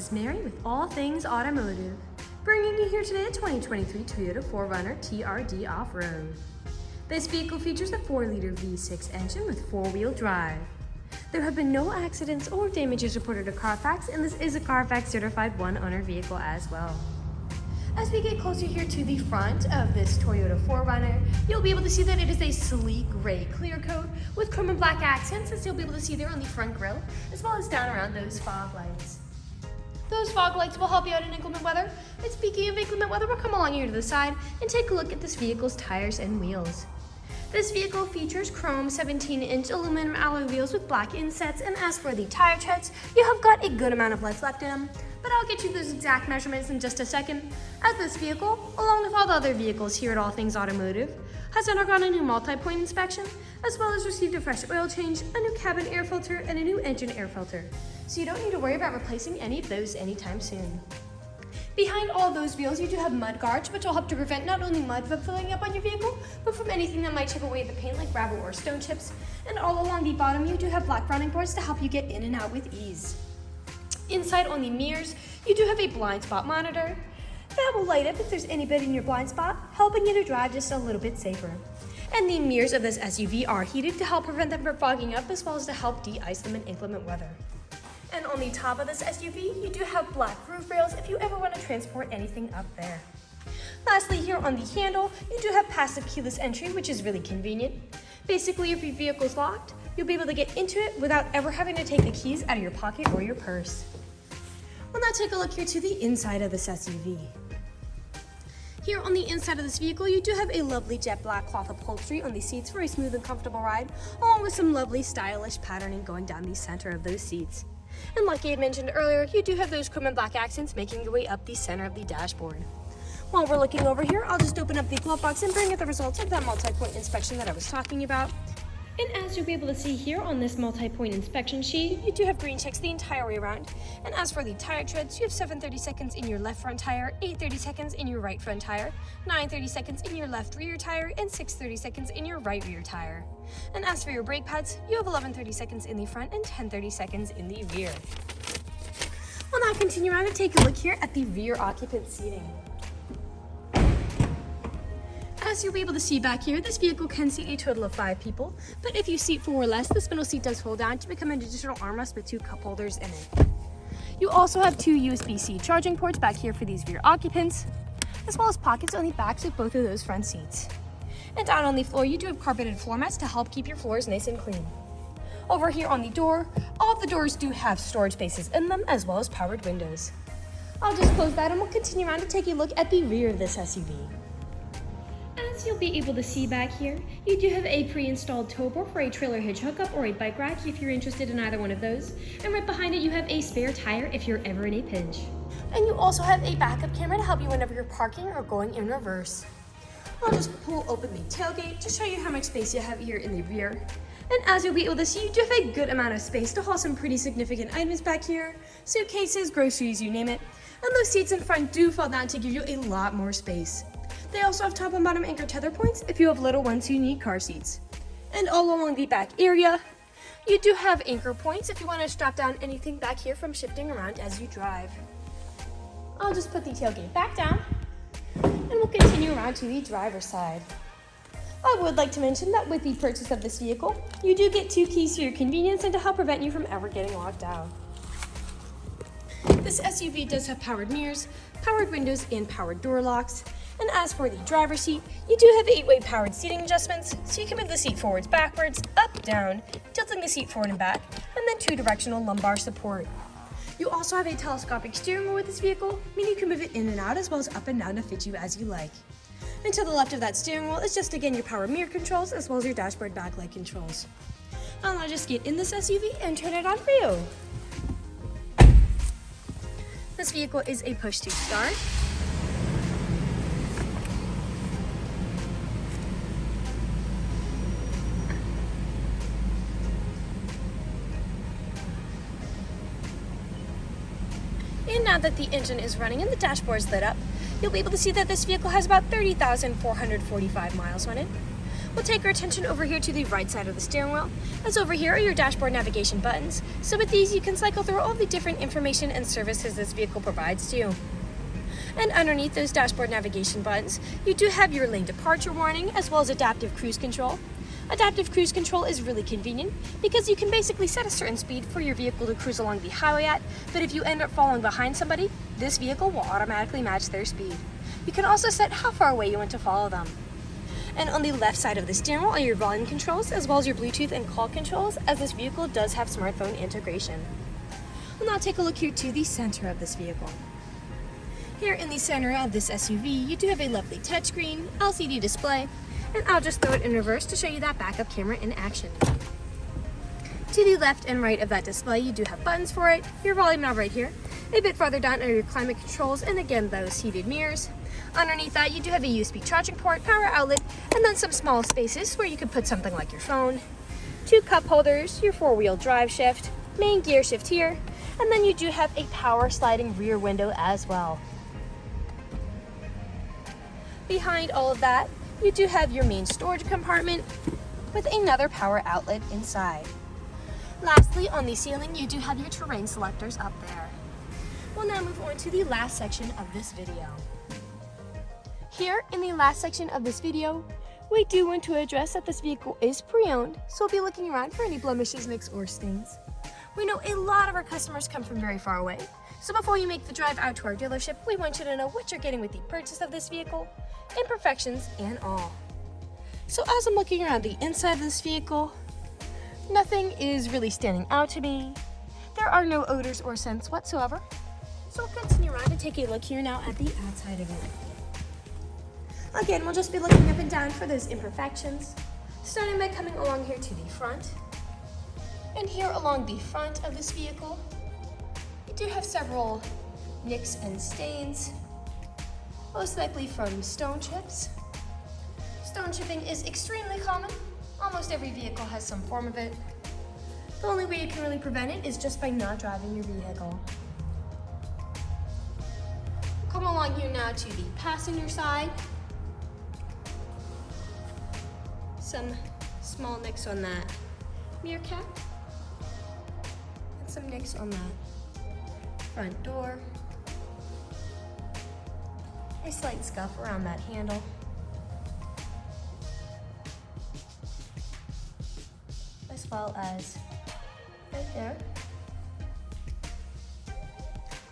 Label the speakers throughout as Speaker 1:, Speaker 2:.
Speaker 1: is Mary with All Things Automotive, bringing you here today a 2023 Toyota 4Runner TRD Off-Road. This vehicle features a 4-liter V6 engine with 4-wheel drive. There have been no accidents or damages reported to CARFAX, and this is a CARFAX certified one-owner vehicle as well. As we get closer here to the front of this Toyota 4Runner, you'll be able to see that it is a sleek gray clear coat with chrome and black accents, as you'll be able to see there on the front grille, as well as down around those fog lights. Those fog lights will help you out in inclement weather. And speaking of inclement weather, we'll come along here to the side and take a look at this vehicle's tires and wheels. This vehicle features chrome 17-inch aluminum alloy wheels with black insets, and as for the tire treads, you have got a good amount of life left in them, but I'll get you those exact measurements in just a second, as this vehicle, along with all the other vehicles here at All Things Automotive, has undergone a new multi-point inspection, as well as received a fresh oil change, a new cabin air filter, and a new engine air filter, so you don't need to worry about replacing any of those anytime soon. Behind all those wheels, you do have mud guards, which will help to prevent not only mud from filling up on your vehicle, but from anything that might chip away the paint like gravel or stone chips. And all along the bottom, you do have black running boards to help you get in and out with ease. Inside on the mirrors, you do have a blind spot monitor that will light up if there's anybody in your blind spot, helping you to drive just a little bit safer. And the mirrors of this SUV are heated to help prevent them from fogging up, as well as to help de-ice them in inclement weather. And on the top of this SUV, you do have black roof rails if you ever want to transport anything up there. Lastly, here on the handle, you do have passive keyless entry, which is really convenient. Basically, if your vehicle's locked, you'll be able to get into it without ever having to take the keys out of your pocket or your purse. We'll now take a look here to the inside of this SUV. Here on the inside of this vehicle, you do have a lovely jet black cloth upholstery on the seats for a smooth and comfortable ride, along with some lovely stylish patterning going down the center of those seats. And like I had mentioned earlier, you do have those chrome and black accents making your way up the center of the dashboard. While we're looking over here, I'll just open up the glove box and bring you the results of that multi-point inspection that I was talking about. And as you'll be able to see here on this multi-point inspection sheet, you do have green checks the entire way around. And as for the tire treads, you have 7 30-seconds in your left front tire, 8 30-seconds in your right front tire, 9 30-seconds in your left rear tire, and 6 30-seconds in your right rear tire. And as for your brake pads, you have 11 30-seconds in the front and 10 30-seconds in the rear. We'll now continue around and take a look here at the rear occupant seating. As you'll be able to see back here, this vehicle can seat a total of 5 people, but if you seat 4 or less, this middle seat does fold down to become an additional armrest with 2 cup holders in it. You also have 2 USB-C charging ports back here for these rear occupants, as well as pockets on the backs of both of those front seats. And down on the floor, you do have carpeted floor mats to help keep your floors nice and clean. Over here on the door, all of the doors do have storage spaces in them, as well as powered windows. I'll just close that and we'll continue around to take a look at the rear of this SUV. As you'll be able to see back here, you do have a pre-installed towbar for a trailer hitch hookup or a bike rack if you're interested in either one of those. And right behind it, you have a spare tire if you're ever in a pinch. And you also have a backup camera to help you whenever you're parking or going in reverse. I'll just pull open the tailgate to show you how much space you have here in the rear. And as you'll be able to see, you do have a good amount of space to haul some pretty significant items back here. Suitcases, groceries, you name it. And those seats in front do fall down to give you a lot more space. They also have top and bottom anchor tether points if you have little ones who need car seats. And all along the back area, you do have anchor points if you want to strap down anything back here from shifting around as you drive. I'll just put the tailgate back down, and we'll continue around to the driver's side. I would like to mention that with the purchase of this vehicle, you do get 2 keys for your convenience and to help prevent you from ever getting locked out. This SUV does have powered mirrors, powered windows, and powered door locks. And as for the driver's seat, you do have 8-way powered seating adjustments, so you can move the seat forwards, backwards, up, down, tilting the seat forward and back, and then 2-directional lumbar support. You also have a telescopic steering wheel with this vehicle, meaning you can move it in and out as well as up and down to fit you as you like. And to the left of that steering wheel is just again your power mirror controls as well as your dashboard backlight controls. I'll now just get in this SUV and turn it on for you. This vehicle is a push to start. And now that the engine is running and the dashboard is lit up, you'll be able to see that this vehicle has about 30,445 miles on it. We'll take our attention over here to the right side of the steering wheel, as over here are your dashboard navigation buttons. So with these, you can cycle through all the different information and services this vehicle provides to you. And underneath those dashboard navigation buttons, you do have your lane departure warning, as well as adaptive cruise control. Adaptive cruise control is really convenient because you can basically set a certain speed for your vehicle to cruise along the highway at, but if you end up falling behind somebody, this vehicle will automatically match their speed. You can also set how far away you want to follow them. And on the left side of the steering wheel are your volume controls, as well as your Bluetooth and call controls, as this vehicle does have smartphone integration. We'll now take a look here to the center of this vehicle. Here in the center of this SUV, you do have a lovely touchscreen, LCD display, and I'll just throw it in reverse to show you that backup camera in action. To the left and right of that display, you do have buttons for it, your volume knob right here. A bit farther down are your climate controls, and again, those heated mirrors. Underneath that, you do have a USB charging port, power outlet, and then some small spaces where you could put something like your phone. 2 cup holders, your 4-wheel drive shift, main gear shift here, and then you do have a power sliding rear window as well. Behind all of that, you do have your main storage compartment with another power outlet inside. Lastly, on the ceiling, you do have your terrain selectors up there. We'll now move on to the last section of this video. Here in the last section of this video, we do want to address that this vehicle is pre-owned, so we'll be looking around for any blemishes, nicks, or stings. We know a lot of our customers come from very far away, so before you make the drive out to our dealership, we want you to know what you're getting with the purchase of this vehicle, imperfections and all. So as I'm looking around the inside of this vehicle, nothing is really standing out to me. There are no odors or scents whatsoever. So we'll continue around and take a look here now at the outside of it. Again, we'll just be looking up and down for those imperfections, starting by coming along here to the front. And here along the front of this vehicle, you do have several nicks and stains, most likely from stone chips. Stone chipping is extremely common. Almost every vehicle has some form of it. The only way you can really prevent it is just by not driving your vehicle. Come along here now to the passenger side. Some small nicks on that mirror cap, and some nicks on that front door. A slight scuff around that handle. As well as right there.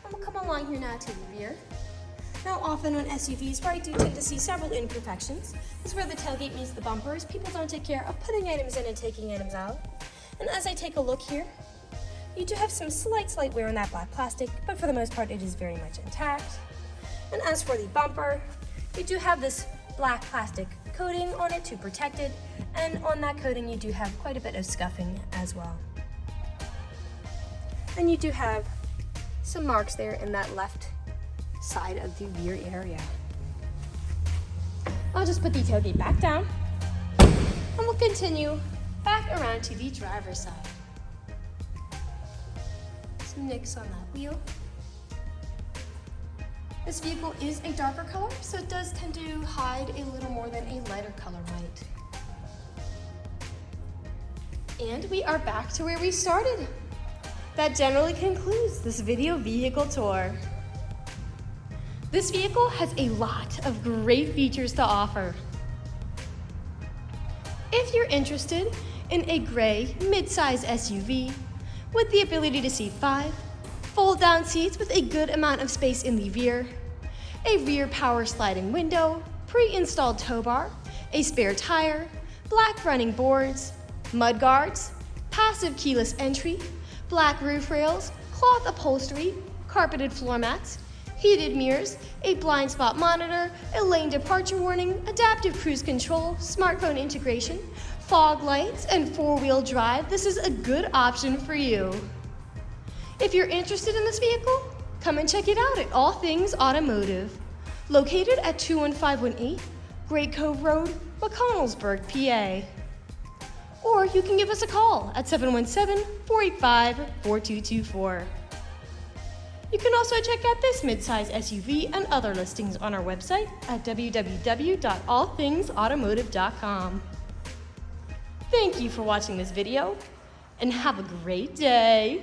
Speaker 1: And we'll come along here now to the rear. Now often on SUVs where I do tend to see several imperfections is where the tailgate meets the bumpers. People don't take care of putting items in and taking items out. And as I take a look here, you do have some slight wear on that black plastic, but for the most part it is very much intact. And as for the bumper, you do have this black plastic coating on it to protect it, and on that coating you do have quite a bit of scuffing as well. And you do have some marks there in that left side of the rear area. I'll just put the tailgate back down, and we'll continue back around to the driver's side. Some nicks on that wheel. This vehicle is a darker color, so it does tend to hide a little more than a lighter color white. And we are back to where we started. That generally concludes this video vehicle tour. This vehicle has a lot of great features to offer. If you're interested in a gray mid-size SUV with the ability to seat 5, fold-down seats with a good amount of space in the rear, a rear power sliding window, pre-installed tow bar, a spare tire, black running boards, mudguards, passive keyless entry, black roof rails, cloth upholstery, carpeted floor mats, heated mirrors, a blind spot monitor, a lane departure warning, adaptive cruise control, smartphone integration, fog lights, and 4-wheel drive, this is a good option for you. If you're interested in this vehicle, come and check it out at All Things Automotive, located at 21518 Great Cove Road, McConnellsburg, PA. Or you can give us a call at 717-485-4224. You can also check out this midsize SUV and other listings on our website at www.allthingsautomotive.com. Thank you for watching this video, and have a great day.